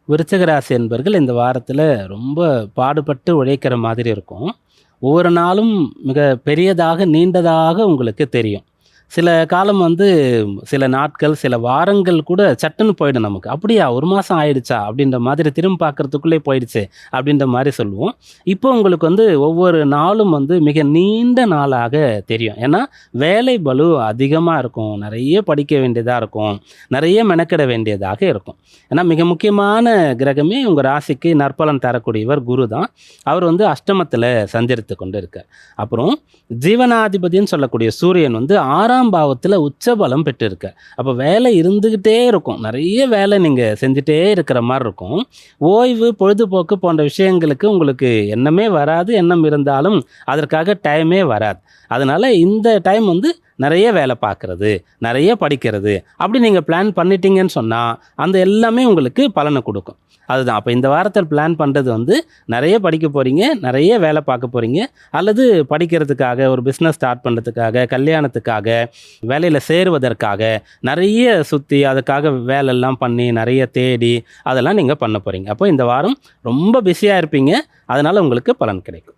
விருச்சிக ராசி என்பர்கள் இந்த வாரத்தில் ரொம்ப பாடுபட்டு உழைக்கிற மாதிரி இருக்கும். ஒவ்வொரு நாளும் மிக பெரியதாக, நீண்டதாக உங்களுக்கு தெரியும். சில காலம் சில நாட்கள், சில வாரங்கள் கூட சட்டுன்னு போயிடும் நமக்கு. "அப்படியா 1 மாசம் ஆயிடுச்சா?" அப்படின்ற மாதிரி திரும்பி பார்க்கறதுக்குள்ளே போயிடுச்சே அப்படின்ற மாரி சொல்லுவோம். இப்போ உங்களுக்கு ஒவ்வொரு நாளும் மிக நீண்ட நாளாக தெரியும். ஏன்னா, வேலை பளு அதிகமா இருக்கும். நெறைய படிக்க வேண்டியதா இருக்கும். நெறைய மெனக்கெட வேண்டியதாக இருக்கும். ஏன்னா, மிக முக்கியமான கிரகமே உங்க ராசிக்கு நற்பலன் தரக்கூடியவர் குரு தான். அவர் அஷ்டமத்தில சஞ்சரித்து கொண்டு இருக்கார். அப்புறம் ஜீவனாதிபதின்னு சொல்லக்கூடிய சூரியன் 6ஆம் பாவத்தில உச்சபலம் பெற்றிருக்கார். அப்ப வேலை இருந்துகிட்டே இருக்கும். நெறைய வேலை நீங்க செஞ்சுட்டே இருக்கிற மாரி இருக்கும். ஓய்வு, பொழுதுபோக்கு போன்ற விஷயங்களுக்கு உங்களுக்கு எண்ணமே வராது. எண்ணம் இருந்தாலும் அதற்காக டைமே வராது. அதனால இந்த டைம் நெறைய வேலை பார்க்கறது, நெறைய படிக்கிறது, அப்படி நீங்க பிளான் பண்ணிட்டீங்கன்னு சொன்னா, அந்த எல்லாமே உங்களுக்கு பலன குடுக்கும். அதுதான். அப்ப இந்த வாரத்தில் பிளான் பண்றது நெறைய படிக்க போறீங்க, நெறைய வேலை பார்க்க போறீங்க, அல்லது படிக்கிறதுக்காக, ஒரு பிசினஸ் ஸ்டார்ட் பண்றதுக்காக, கல்யாணத்துக்காக, வேலையில சேருவதற்காக, நெறைய சுத்தி அதுக்காக வேலைலாம் பண்ணி, நெறைய தேடி, அதெல்லாம் நீங்க பண்ண போறீங்க. அப்போ இந்த வாரம் ரொம்ப பிஸியா இருப்பீங்க. அதனால உங்களுக்கு பலன் கிடைக்கும்.